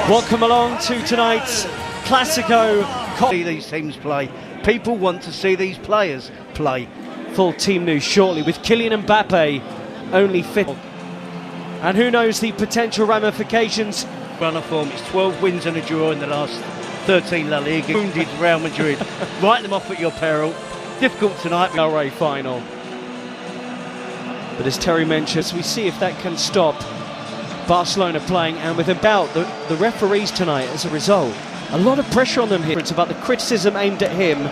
Welcome along to tonight's Classico. See these teams play. People want to see these players play. Full team news shortly with Kylian Mbappe only fit. And who knows the potential ramifications. Run of form, it's 12 wins and a draw in the last 13 La Liga. Wounded Real Madrid. Write them off at your peril. Difficult tonight. LA final. But as Terry mentions, we see if that can stop Barcelona playing, and with about the referees tonight as a result. A lot of pressure on them here. It's about the criticism aimed at him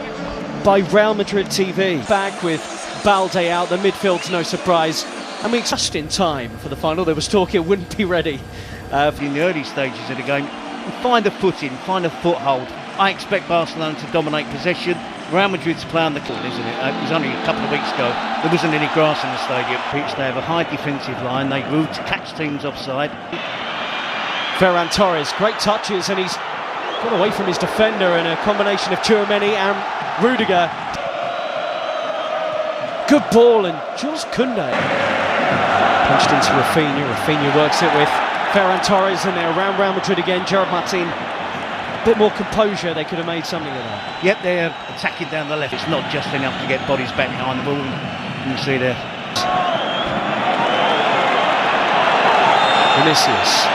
by Real Madrid TV. Back with Balde out, the midfield's no surprise. And we just in time for the final. There was talk it wouldn't be ready. In the early stages of the game, find a footing, find a foothold. I expect Barcelona to dominate possession. Real Madrid's play on the court, isn't it? It was only a couple of weeks ago. There wasn't any grass in the stadium. They have a high defensive line. They root to catch teams offside. Ferran Torres, great touches, and he's got away from his defender in a combination of Tchouaméni and Rudiger. Good ball, and Jules Koundé punched into Rafinha. Rafinha works it with Ferran Torres, and they're around Real Madrid again. Gerard Martin, a bit more composure, they could have made something of that. Yep, they're attacking down the left. It's not just enough to get bodies back behind the ball. You can see there. Vinicius.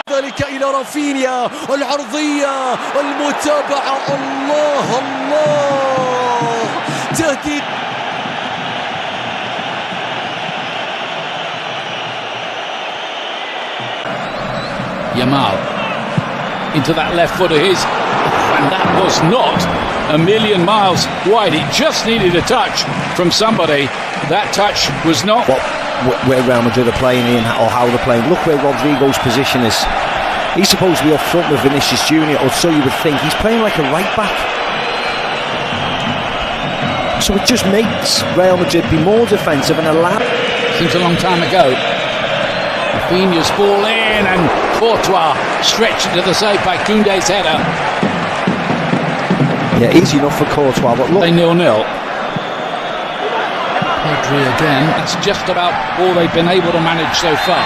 ذلك إلى رافينيا، العرضية، المتابعة، الله الله، تهديد. Yamal into that left foot of his, and that was not a million miles wide. It just needed a touch from somebody. That touch was not where Real Madrid are playing in, or how they're playing. Look where Rodrigo's position is. He's supposed to be up front with Vinicius Junior, or so you would think. He's playing like a right back, so it just makes Real Madrid be more defensive and allow. Seems a long time ago. Rafinha's ball in, and Courtois stretched to the side by Koundé's header. Yeah, easy enough for Courtois, but look. They 0-0. Pedri again. That's just about all they've been able to manage so far.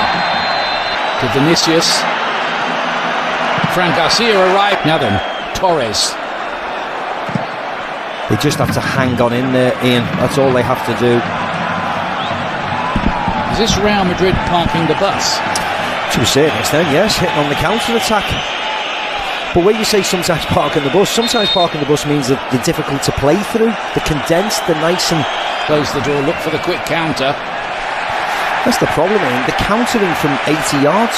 To Vinicius. Fran Garcia arrived. Now then, Torres. They just have to hang on in there, Ian. That's all they have to do. Is this Real Madrid parking the bus? To a certain extent, yes, hitting on the counter-attack. But when you say sometimes parking the bus means that they're difficult to play through. They're condensed, they're nice and... Close the door, look for the quick counter. That's the problem, Ian. They're countering from 80 yards.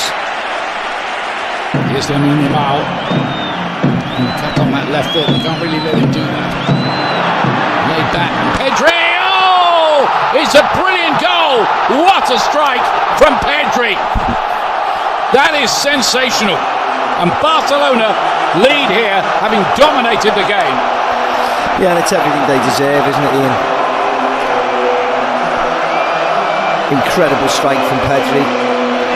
Here's Lamine Yamal. Cut on that left foot, they can't really let him do that. Laid back, and Pedri! Oh! It's a brilliant goal! What a strike from Pedri! That is sensational. And Barcelona lead here, having dominated the game. Yeah, and it's everything they deserve, isn't it, Ian? Incredible strike from Pedri.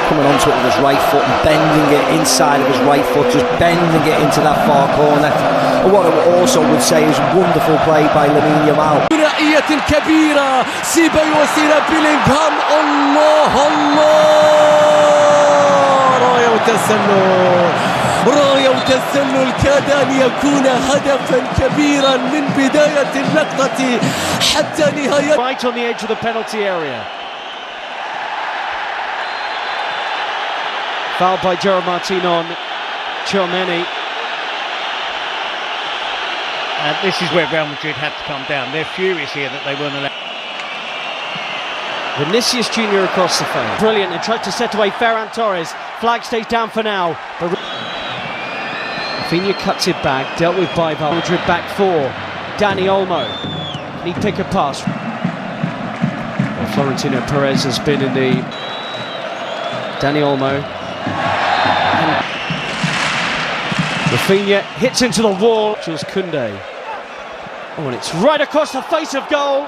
Coming onto it with his right foot and bending it inside of his right foot, just bending it into that far corner. And what I also would say is wonderful play by Lamine Yamal. ثنائية كبيرة، سيبايوس إلى بيلينغهام، الله الله، راية وتسلل، راية وتسلل كاد أن يكون هدفا كبيرا من بداية اللقطة حتى نهاية. Right on the edge of the penalty area. Fouled by Gerard Martin on Tchouaméni. And this is where Real Madrid had to come down. They're furious here that they weren't allowed. Vinicius Junior across the field. Brilliant, and tried to set away Ferran Torres. Flag stays down for now. But Rafinha cuts it back, dealt with by Madrid back four. Dani Olmo. Can he pick a pass? Well, Florentino Perez has been in the... Dani Olmo. And Rafinha hits into the wall. Jules Koundé. Oh, and it's right across the face of goal.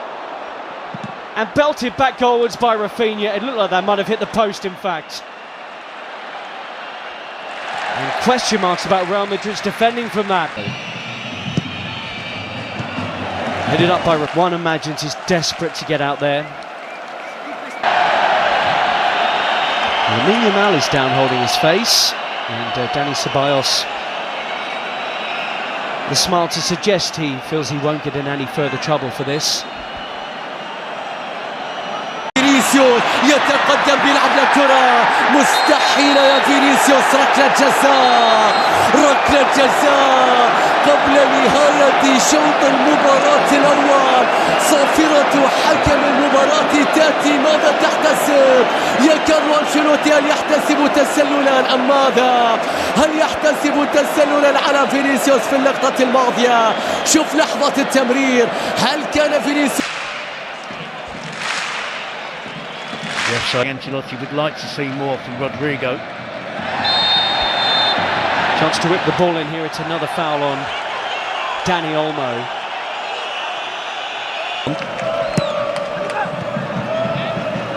And belted back goalwards by Rafinha. It looked like that might have hit the post, in fact. And question marks about Real Madrid's defending from that. Headed up by one imagines he's desperate to get out there. Lamine Yamal is down holding his face, and Dani Ceballos, the smile to suggest he feels he won't get in any further trouble for this. فينيسيوس يتقدم بيلعب لكرة مستحيلة يا فينيسيوس. ركلة جزاء قبل نهاية شوط المباراة الأول. صافرة حكم المباراة تأتي. ماذا تحتسب يا كارلو أنشيلوتي؟ هل يحتسب تسللا أم ماذا؟ هل يحتسب تسللا على فينيسيوس في اللقطة الماضية؟ شوف لحظة التمرير، هل كان فينيسيوس؟ Yes, so Ancelotti would like to see more from Rodrigo. Chance to whip the ball in here. It's another foul on Dani Olmo.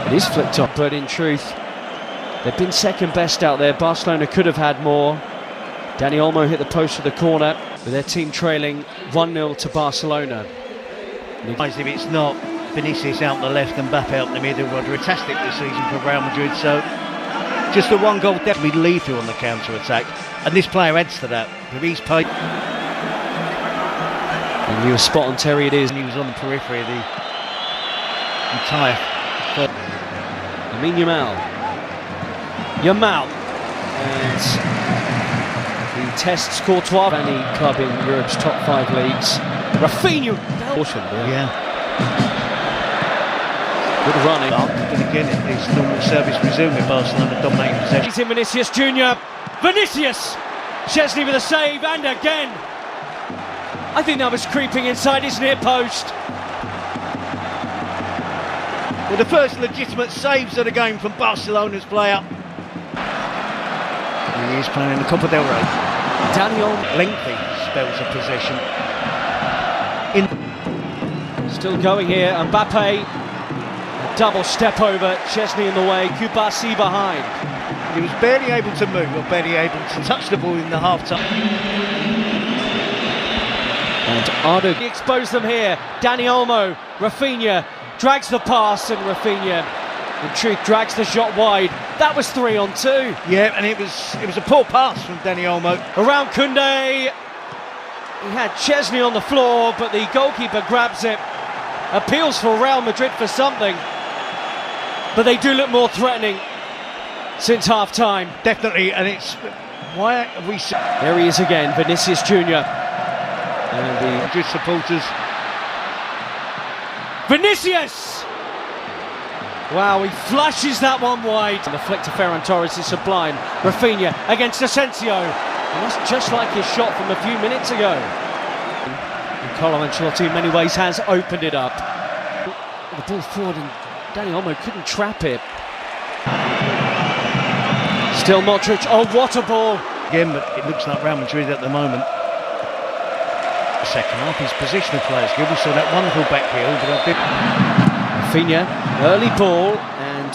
It is flicked up, but in truth, they've been second best out there. Barcelona could have had more. Dani Olmo hit the post of the corner, with their team trailing 1-0 to Barcelona. If it's not Vinicius out the left and Mbappe out the middle, fantastic this season for Real Madrid. So just the one goal definitely lethal on the counter-attack, and this player adds to that. He's paid. And you were spot on, Terry. It is. And he was on the periphery of the entire. Lamine Yamal, and he tests Courtois, any club in Europe's top 5 leagues. Rafinha, Yeah. Good running. But again, it's normal service resume with Barcelona dominating possession. He's in Vinicius Junior. Vinicius! Chesney with a save, and again. I think that was creeping inside his near post. Well, the first legitimate saves of the game from Barcelona's player. And he is playing in the Copa del Rey. Daniel. Lengthy spells of possession. Still going here, Mbappe. A double step over, Chesney in the way, Kubasi behind. He was barely able to move, or barely able to touch the ball in the half-time. And Ardo exposed them here. Dani Olmo, Rafinha drags the pass, and Rafinha, in truth, drags the shot wide. That was 3-on-2. Yeah, and it was a poor pass from Dani Olmo. Around Koundé. He had Chesney on the floor, but the goalkeeper grabs it. Appeals for Real Madrid for something, but they do look more threatening since half-time. Definitely, and it's... Why have we... There he is again, Vinicius Junior. And the Madrid supporters... Vinicius! Wow, he flashes that one wide. And the flick to Ferran Torres is sublime. Rafinha against Asensio. And that's just like his shot from a few minutes ago. And Carlo Ancelotti in many ways has opened it up. The ball forward, and Dani Olmo couldn't trap it. Still Modric. Oh, what a ball! Again, but it looks like Real Madrid at the moment. The second half, his positional players good. We saw that wonderful back heel, but a bit... Rafinha, early ball, and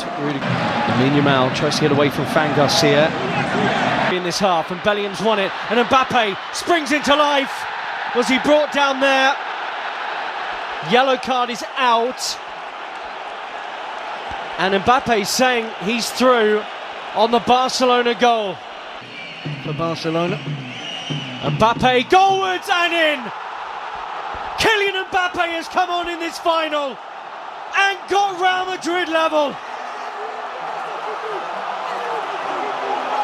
Lamine Yamal tries to get away from Fran Garcia in this half, and Bellingham's won it, and Mbappe springs into life. Was he brought down there? Yellow card is out, and Mbappe saying he's through on the Barcelona goal. For Barcelona. Mbappe goalwards and in! Kylian Mbappe has come on in this final and got Real Madrid level.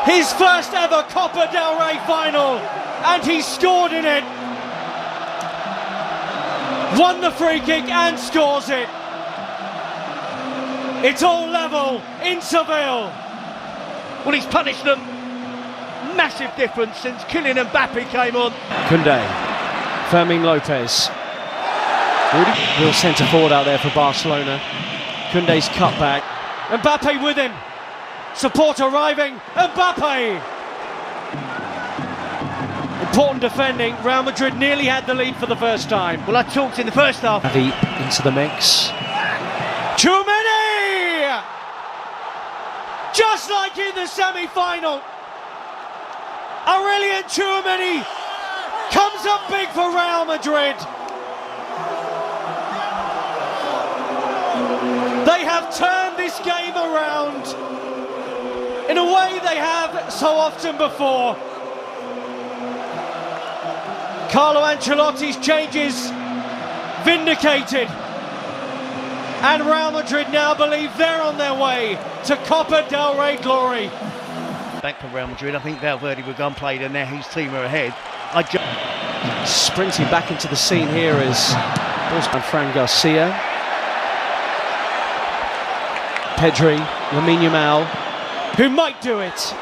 His first ever Copa del Rey final, and he scored in it. Won the free kick and scores it. It's all level in Seville. Well, he's punished them. Massive difference since Kylian Mbappe came on. Koundé, Fermin Lopez. Real centre forward out there for Barcelona. Koundé's cut back. Mbappe with him. Support arriving. Mbappe. Important defending. Real Madrid nearly had the lead for the first time. Well, I talked in the first half. Xavi into the mix. Tchouaméni! Just like in the semi-final. Aurelien Tchouaméni comes up big for Real Madrid. They have turned this game around. a way they have so often before. Carlo Ancelotti's changes vindicated, and Real Madrid now believe they're on their way to Copa del Rey glory. Back for Real Madrid, I think Valverde will go and play there now. His team are ahead. Sprinting back into the scene here is Fran Garcia, Pedri, Lamine Yamal, who might do it,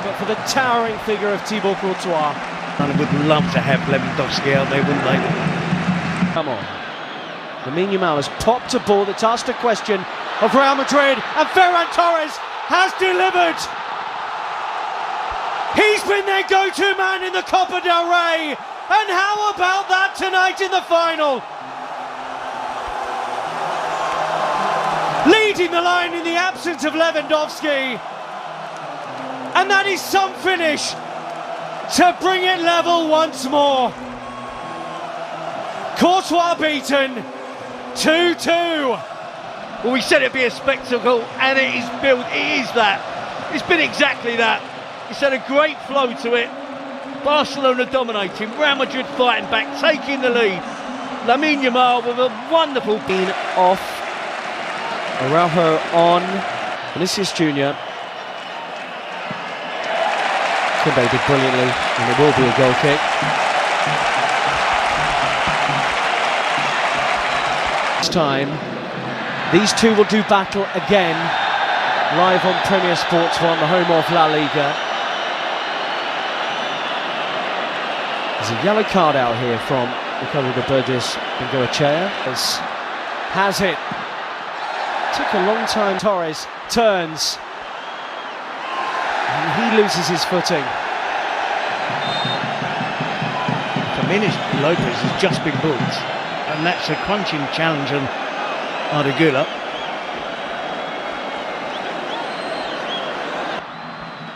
but for the towering figure of Thibaut Courtois. And would love to have Lewandowski out there, wouldn't they? Come on. Lamine Yamal has popped a ball that's asked a question of Real Madrid, and Ferran Torres has delivered. He's been their go-to man in the Copa del Rey, and how about that tonight in the final? Leading the line in the absence of Lewandowski, and that is some finish to bring it level once more. Courtois beaten, 2-2. Well, we said it'd be a spectacle, and it is built. It is that. It's been exactly that. It's had a great flow to it. Barcelona dominating, Real Madrid fighting back, taking the lead. Lamine Yamal with a wonderful being off. Araujo on. Vinicius Jr. Koundé did brilliantly, and it will be a goal kick. This time, these two will do battle again, live on Premier Sports 1, the home of La Liga. There's a yellow card out here from Ricardo de Burgos Bengoechea. Has it. Took a long time. Torres turns. And he loses his footing. Jimenez Lopez has just been booked, and that's a crunching challenge on Ardegula.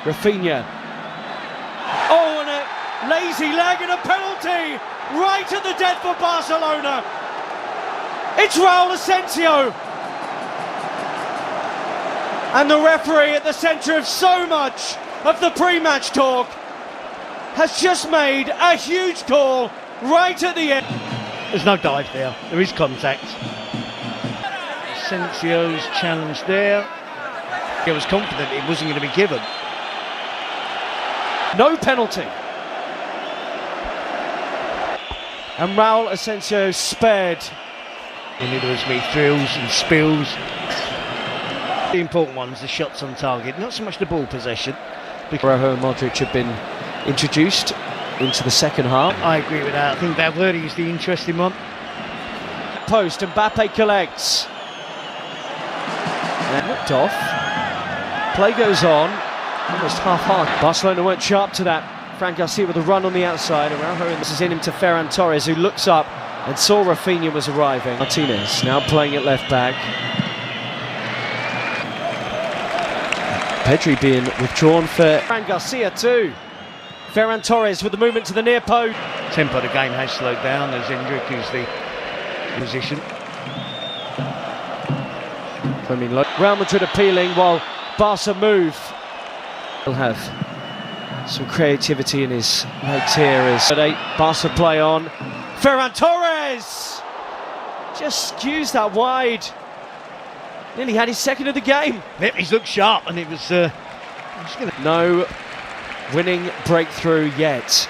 Rafinha. Oh, and a lazy leg and a penalty right at the death for Barcelona. It's Raul Asensio. And the referee at the centre of so much of the pre-match talk has just made a huge call right at the end. There's no dive there. There is contact. Asensio's challenge there. He was confident it wasn't going to be given. No penalty. And Raul Asensio spared. And there was me thrills and spills. The important ones, the shots on target, not so much the ball possession. Araujo and Modric have been introduced into the second half. I agree with that. I think Valverde is the interesting one. Post, Mbappe collects. And looked off. Play goes on. Almost half-hearted. Barcelona weren't sharp to that. Fran Garcia with a run on the outside. Araujo, and this is in him to Ferran Torres, who looks up and saw Rafinha was arriving. Martinez now playing at left back. Pedri being withdrawn for Fran Garcia too. Ferran Torres with the movement to the near post. Tempo of the game has slowed down as Endrick is the position. Real Madrid appealing while Barca move. He'll have some creativity in his legs here as Barca play on. Ferran Torres just skews that wide. Nearly had his second of the game. Yep, he's looked sharp, and it was no winning breakthrough yet.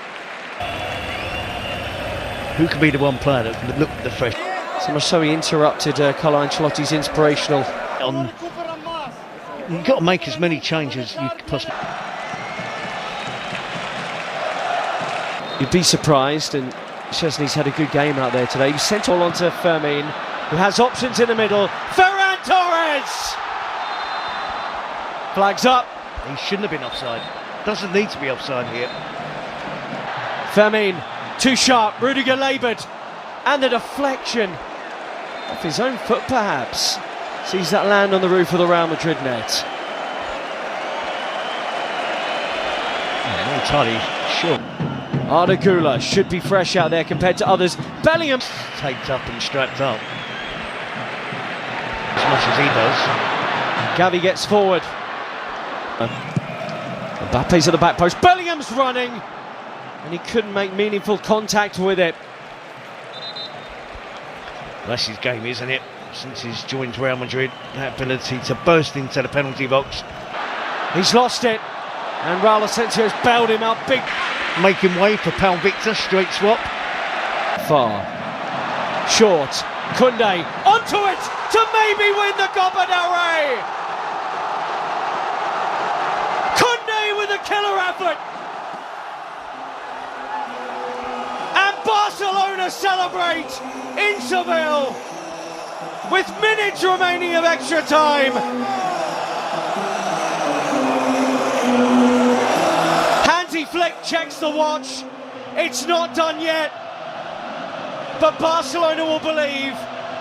Who could be the one player that can look the fresh? So much so he interrupted Carlo Ancelotti's inspirational. You've got to make as many changes as you possibly. You'd be surprised, and Szczesny's had a good game out there today. He sent all onto Fermin, who has options in the middle. Ferran Torres! Flags up. He shouldn't have been offside. Doesn't need to be offside here. Fermin, too sharp. Rudiger laboured. And the deflection off his own foot, perhaps. Sees that land on the roof of the Real Madrid net. Not entirely sure. Ardegula should be fresh out there compared to others. Bellingham Taped up and strapped up. As much as he does. Gavi gets forward. Mbappe's at the back post, Bellingham's running, and he couldn't make meaningful contact with it. That's his game, isn't it? Since he's joined Real Madrid, that ability to burst into the penalty box. He's lost it, and Raul Asensio's bailed him out big. Making way for Pal Victor, straight swap. Far. Short. Koundé onto it to maybe win the Copa del Rey. Koundé with a killer effort. And Barcelona celebrate in Seville with minutes remaining of extra time. Hansi Flick checks the watch. It's not done yet. But Barcelona will believe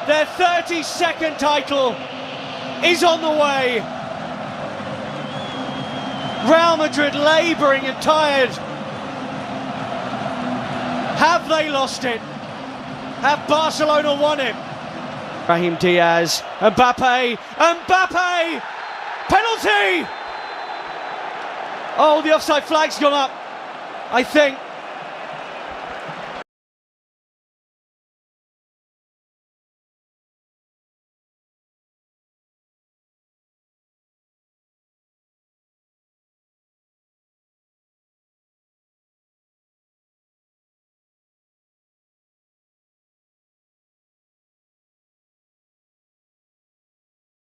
their 32nd title is on the way. Real Madrid labouring and tired. Have they lost it? Have Barcelona won it? Brahim Diaz, Mbappe, penalty! Oh, the offside flag's gone up, I think.